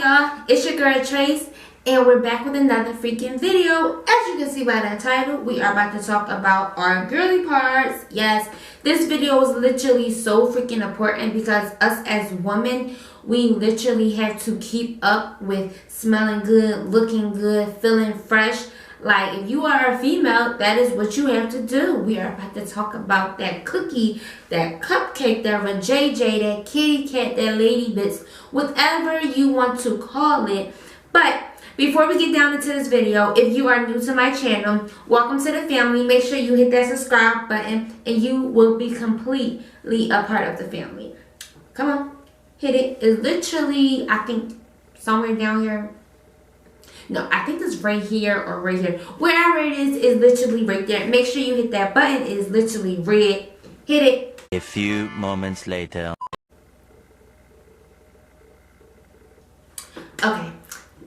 y'all? It's your girl Trace, and we're back with another freaking video. As you can see by that title, we are about to talk about our girly parts. Yes, this video is literally so freaking important because us as women, we literally have to keep up with smelling good, looking good, feeling fresh. Like, if you are a female, that is what you have to do. We are about to talk about that cookie, that cupcake, that vajayjay, that kitty cat, that lady bits, whatever you want to call it. But before we get down into this video, if you are new to my channel, welcome to the family. Make sure you hit that subscribe button and you will be completely a part of the family. Come on, hit it. It's literally, I think, somewhere down here. No, I think it's right here or right here. Wherever it is literally right there. Make sure you hit that button. It is literally red. Hit it. A few moments later. Okay.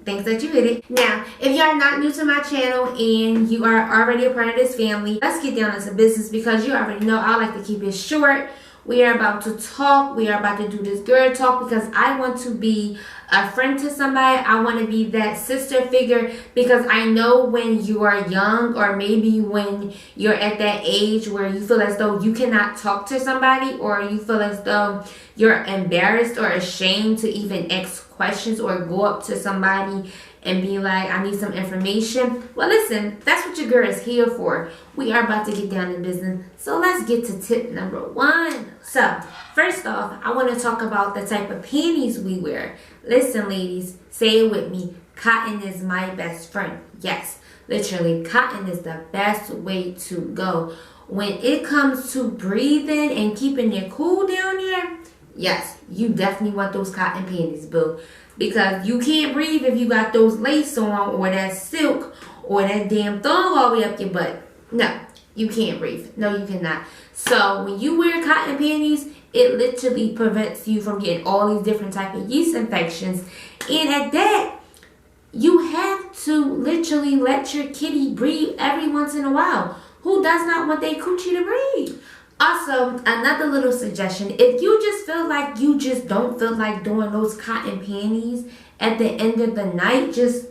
Thanks that you hit it. Now, if you are not new to my channel and you are already a part of this family, let's get down into business because you already know I like to keep it short. We are about to talk. We are about to do this girl talk because I want to be a friend to somebody. I want to be that sister figure because I know when you are young or maybe when you're at that age where you feel as though you cannot talk to somebody or you feel as though you're embarrassed or ashamed to even ask questions or go up to somebody and be like, I need some information. Well, listen, that's what your girl is here for. We are about to get down to business. So let's get to tip number 1. So first off, I want to talk about the type of panties we wear. Listen, ladies, say it with me. Cotton is my best friend. Yes, literally, cotton is the best way to go. When it comes to breathing and keeping it cool down there, yes, you definitely want those cotton panties, boo. Because you can't breathe if you got those lace on or that silk or that damn thong all the way up your butt. No, you can't breathe. No, you cannot. So when you wear cotton panties, it literally prevents you from getting all these different type of yeast infections. And at that, you have to literally let your kitty breathe every once in a while. Who does not want their coochie to breathe? Also, another little suggestion, if you just feel like you just don't feel like doing those cotton panties at the end of the night, just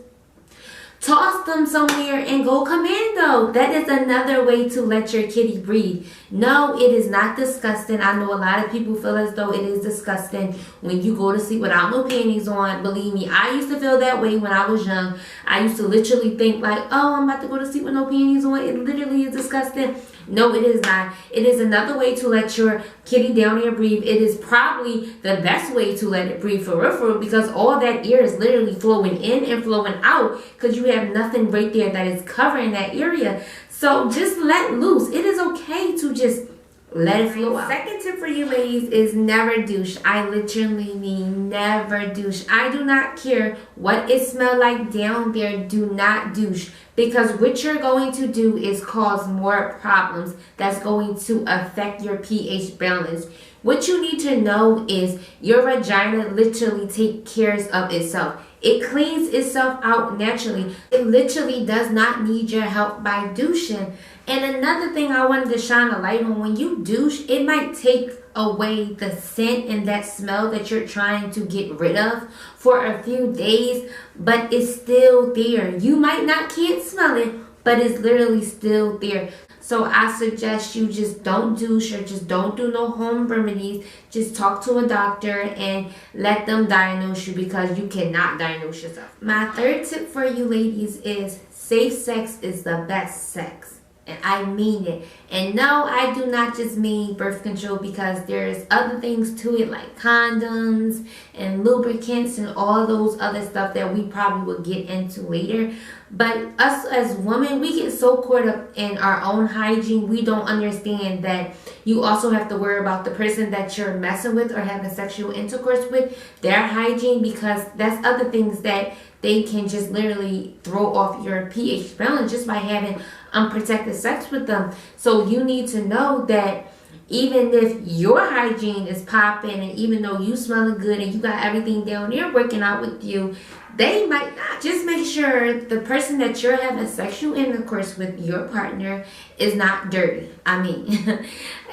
toss them somewhere and go commando. That is another way to let your kitty breathe. No, it is not disgusting. I know a lot of people feel as though it is disgusting when you go to sleep without no panties on. Believe me, I used to feel that way when I was young. I used to literally think like, oh, I'm about to go to sleep with no panties on. It literally is disgusting. No, it is not. It is another way to let your kitty down there breathe. It is probably the best way to let it breathe for real, because all that air is literally flowing in and flowing out because you have nothing right there that is covering that area. So just let loose. It is okay to just let it flow out. Second tip for you ladies is never douche. I literally mean never douche. I do not care what it smells like down there. Do not douche. Because what you're going to do is cause more problems that's going to affect your pH balance. What you need to know is your vagina literally takes care of itself. It cleans itself out naturally. It literally does not need your help by douching. And another thing I wanted to shine a light on, when you douche, it might take away the scent and that smell that you're trying to get rid of for a few days, but it's still there. You might not can't smell it, but it's literally still there. So I suggest you just don't douche or just don't do no home remedies. Just talk to a doctor and let them diagnose you because you cannot diagnose yourself. My third tip for you ladies is safe sex is the best sex. And I mean it. And no, I do not just mean birth control because there's other things to it like condoms and lubricants and all those other stuff that we probably will get into later. But us as women, we get so caught up in our own hygiene, we don't understand that you also have to worry about the person that you're messing with or having sexual intercourse with, their hygiene, because that's other things that they can just literally throw off your pH balance just by having unprotected sex with them. So you need to know that even if your hygiene is popping and even though you smelling good and you got everything down there working out with you, they might not. Just make sure the person that you're having sexual intercourse with, your partner, is not dirty. I mean,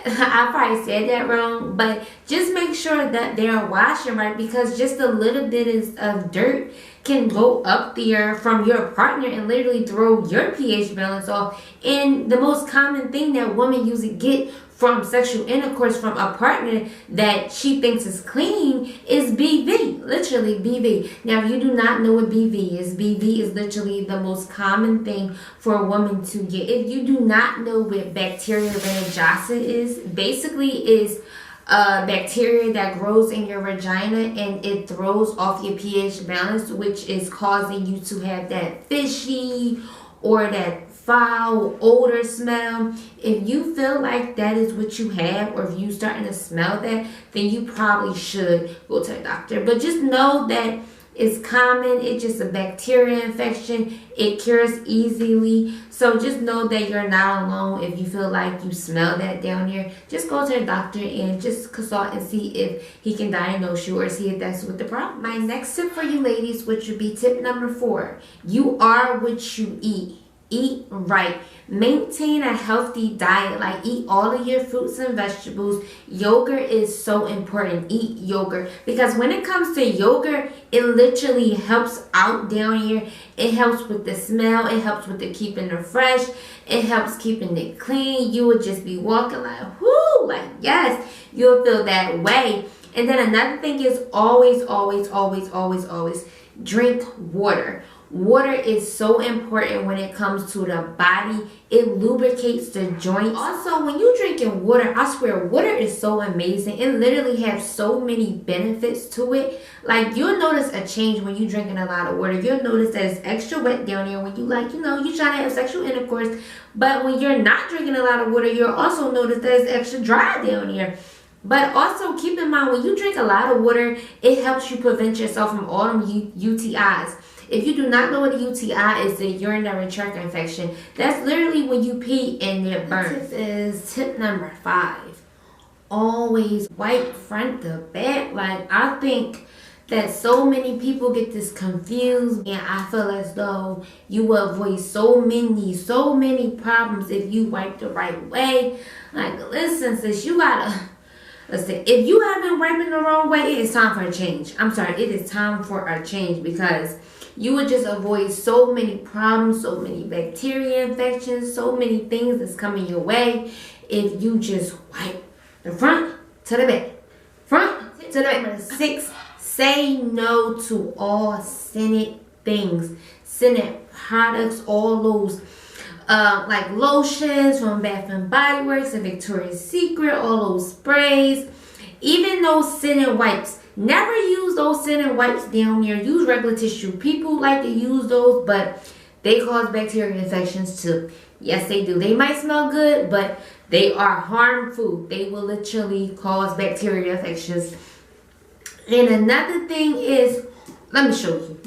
I probably said that wrong, but just make sure that they're washing right, because just a little bit of dirt can go up there from your partner and literally throw your pH balance off. And the most common thing that women usually get from sexual intercourse from a partner that she thinks is clean is BV, literally BV. Now, if you do not know what BV is literally the most common thing for a woman to get. If you do not know what bacteria vaginosa is, basically is bacteria that grows in your vagina and it throws off your pH balance, which is causing you to have that fishy or that foul odor smell. If you feel like that is what you have, or if you starting to smell that, then you probably should go to a doctor. But just know that it's common. It's just a bacteria infection. It cures easily. So just know that you're not alone. If you feel like you smell that down here, just go to a doctor and just consult and see if he can diagnose you or see if that's what the problem is. My next tip for you ladies, which would be tip number 4, you are what you eat. Eat right. Maintain a healthy diet. Like, eat all of your fruits and vegetables. Yogurt is so important. Eat yogurt, because when it comes to yogurt, it literally helps out down here. It helps with the smell. It helps with the keeping it fresh. It helps keeping it clean. You would just be walking like, whoo, like, yes, you'll feel that way. And then another thing is always drink water. Water is so important when it comes to the body. It lubricates the joints. Also, when you're drinking water, I swear, water is so amazing. It literally has so many benefits to it. Like, you'll notice a change when you're drinking a lot of water. You'll notice that it's extra wet down here when you, like, you know, you're trying to have sexual intercourse. But when you're not drinking a lot of water, you'll also notice that it's extra dry down here. But also keep in mind, when you drink a lot of water, it helps you prevent yourself from all them UTIs. If you do not know what a UTI is, the urinary tract infection, that's literally when you pee and it burns. This is tip number 5. Always wipe front to back. Like, I think that so many people get this confused, and I feel as though you will avoid so many problems if you wipe the right way. Like, listen, sis, you gotta... Listen, if you have been wiping the wrong way, it is time for a change. I'm sorry, it is time for a change, because you would just avoid so many problems, so many bacteria infections, so many things that's coming your way if you just wipe the front to the back. Front to the back. Number 6, say no to all scented things. Scented products, all those like lotions from Bath and Body Works and Victoria's Secret, all those sprays, even those scented wipes. Never use those scented wipes down here. Use regular tissue. People like to use those, but they cause bacterial infections too. Yes, they do. They might smell good, but they are harmful. They will literally cause bacterial infections. And another thing is, let me show you.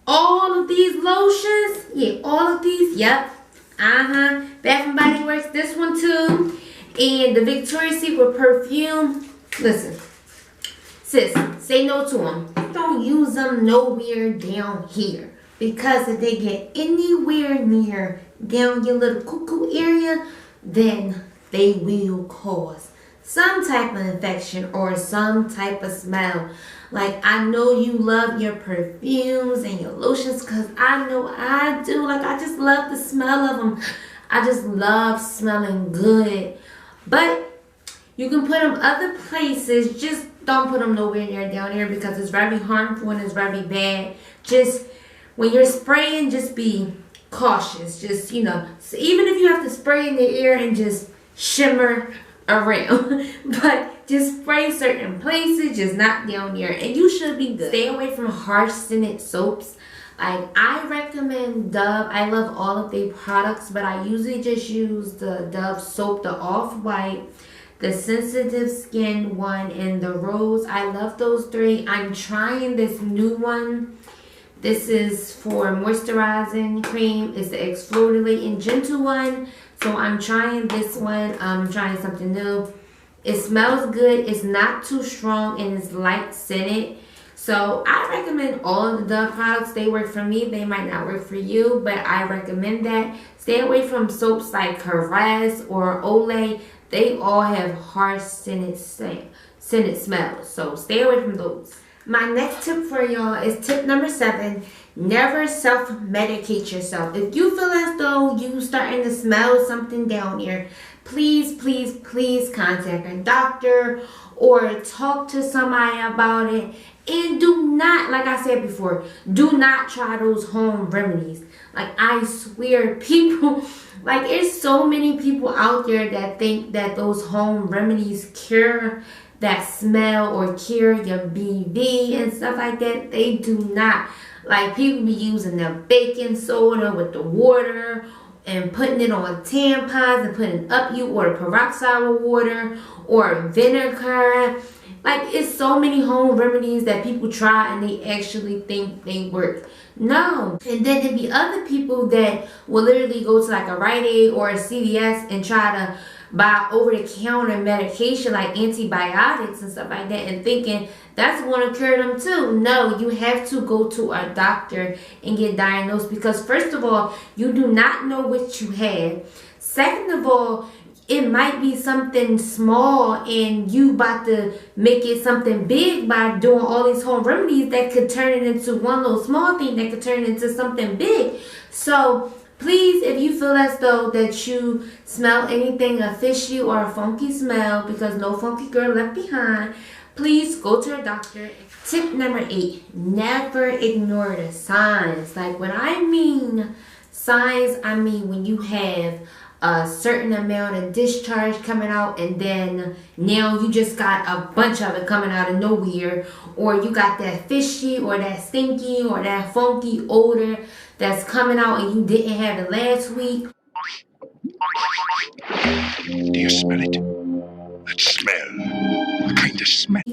All of these lotions, yeah, all of these, yep. Bath and Body Works, this one too. And the Victoria's Secret perfume. Listen, sis, say no to them. Don't use them nowhere down here, because if they get anywhere near down your little cuckoo area, then they will cause some type of infection or some type of smell. Like, I know you love your perfumes and your lotions, because I know I do. Like, I just love the smell of them. I just love smelling good. But you can put them other places. Just don't put them nowhere near down here, because it's very harmful and it's very bad. Just when you're spraying, just be cautious. Just, you know, so even if you have to spray in the air and just shimmer around, but just spray certain places, just not down here, and you should be good. Stay away from harsh scented soaps. Like, I recommend Dove. I love all of their products, but I usually just use the Dove soap, the Off-White, the Sensitive Skin one, and the Rose. I love those 3. I'm trying this new one. This is for moisturizing cream. It's the exfoliating gentle one. So I'm trying this one. I'm trying something new. It smells good. It's not too strong, and it's light scented. So I recommend all of the Dove products. They work for me. They might not work for you, but I recommend that. Stay away from soaps like Caress or Olay. they all have harsh scented smells. So stay away from those. My next tip for y'all is tip number 7. Never self-medicate yourself. If you feel as though you starting to smell something down here, please, please, please contact a doctor or talk to somebody about it. And do not, like I said before, do not try those home remedies. Like, I swear, people, like, there's so many people out there that think that those home remedies cure that smell or cure your BV and stuff like that. They do not. Like, people be using the baking soda with the water and putting it on tampons and putting up you, or the peroxide of water or vinegar. Like, it's so many home remedies that people try and they actually think they work. No. And then there'd be other people that will literally go to like a Rite Aid or a CVS and try to buy over-the-counter medication like antibiotics and stuff like that, and thinking that's going to cure them too. No, you have to go to a doctor and get diagnosed, because first of all, you do not know what you have. Second of all, it might be something small and you about to make it something big by doing all these home remedies that could turn it into one little small thing that could turn it into something big. So please, if you feel as though that you smell anything a fishy or a funky smell, because no funky girl left behind, please go to a doctor. Tip number 8, never ignore the signs. Like, when I mean signs, I mean when you have a certain amount of discharge coming out and then now you just got a bunch of it coming out of nowhere, or you got that fishy or that stinky or that funky odor that's coming out and you didn't have it last week. Do you smell it? That smell. What kind of smell?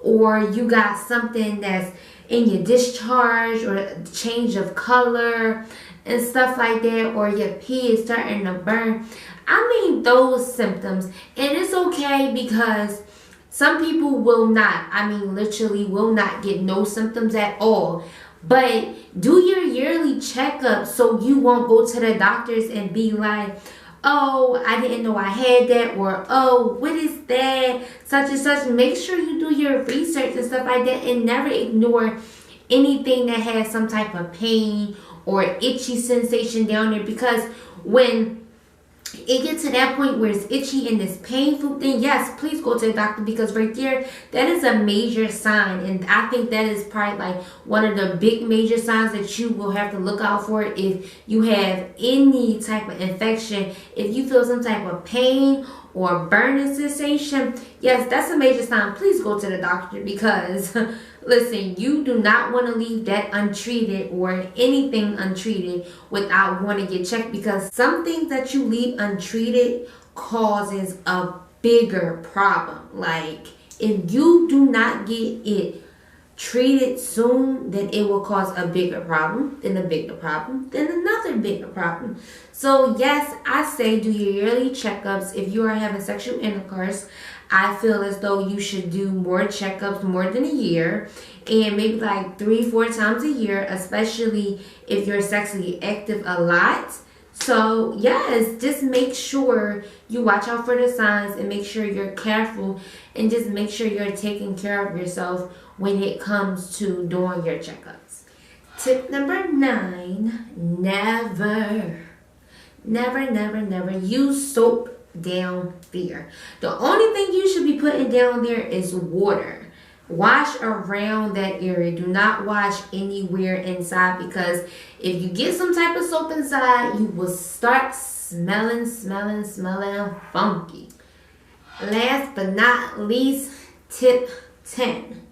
Or you got something that's in your discharge or a change of color and stuff like that, or your pee is starting to burn. I mean, those symptoms. And it's okay, because some people will not, I mean literally will not get no symptoms at all. But do your yearly checkup so you won't go to the doctors and be like, oh, I didn't know I had that, or oh, what is that, such and such. Make sure you do your research and stuff like that, and never ignore anything that has some type of pain or itchy sensation down there, because when it gets to that point where it's itchy and this painful thing, yes, please go to the doctor, because right there, that is a major sign. And I think that is probably like one of the big major signs that you will have to look out for if you have any type of infection. If you feel some type of pain or burning sensation, yes, that's a major sign. Please go to the doctor, because listen, you do not want to leave that untreated or anything untreated without wanting to get checked, because some things that you leave untreated causes a bigger problem. Like, if you do not get it treated soon, then it will cause a bigger problem, then a bigger problem, then another bigger problem. So yes, I say do your yearly checkups. If you are having sexual intercourse, I feel as though you should do more checkups, more than a year, and maybe like 3-4 times a year, especially if you're sexually active a lot. So yes, just make sure you watch out for the signs and make sure you're careful, and just make sure you're taking care of yourself when it comes to doing your checkups. Tip number 9, never use soap down there. The only thing you should be putting down there is water. Wash around that area. Do not wash anywhere inside, because if you get some type of soap inside, you will start smelling funky. Last but not least, tip 10.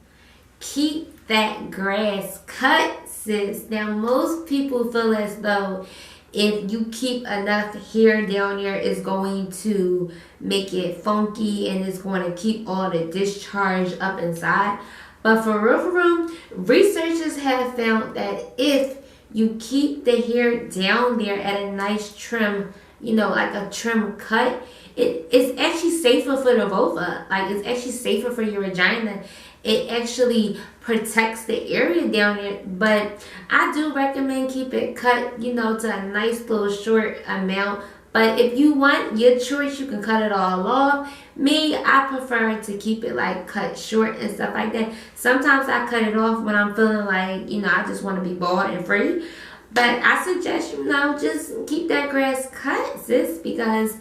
Keep that grass cut, sis. Now, most people feel as though if you keep enough hair down there, it's going to make it funky and it's going to keep all the discharge up inside. But for real, researchers have found that if you keep the hair down there at a nice trim, you know, like a trim cut, it's actually safer for the vulva. Like, it's actually safer for your vagina. It actually protects the area down there. But I do recommend keep it cut, you know, to a nice little short amount. But if you want your choice, you can cut it all off. Me, I prefer to keep it like cut short and stuff like that. Sometimes I cut it off when I'm feeling like, you know, I just want to be bald and free. But I suggest, you know, just keep that grass cut, sis, because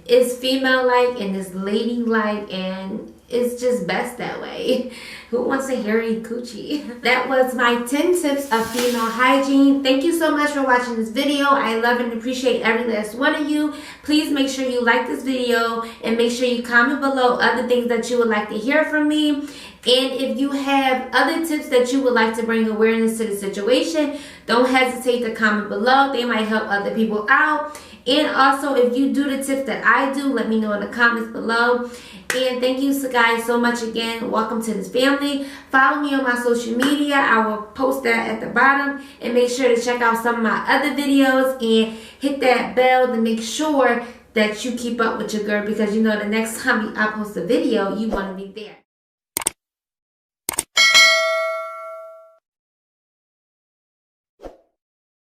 it's female-like and it's lady-like and it's just best that way. Who wants a hairy coochie? That was my 10 tips of female hygiene. Thank you so much for watching this video. I love and appreciate every last one of you. Please make sure you like this video and make sure you comment below other things that you would like to hear from me. And if you have other tips that you would like to bring awareness to the situation, don't hesitate to comment below. They might help other people out. And also, if you do the tips that I do, let me know in the comments below. And thank you guys so much again. Welcome to this family. Follow me on my social media. I will post that at the bottom. And make sure to check out some of my other videos. And hit that bell to make sure that you keep up with your girl. Because you know the next time I post a video, you want to be there.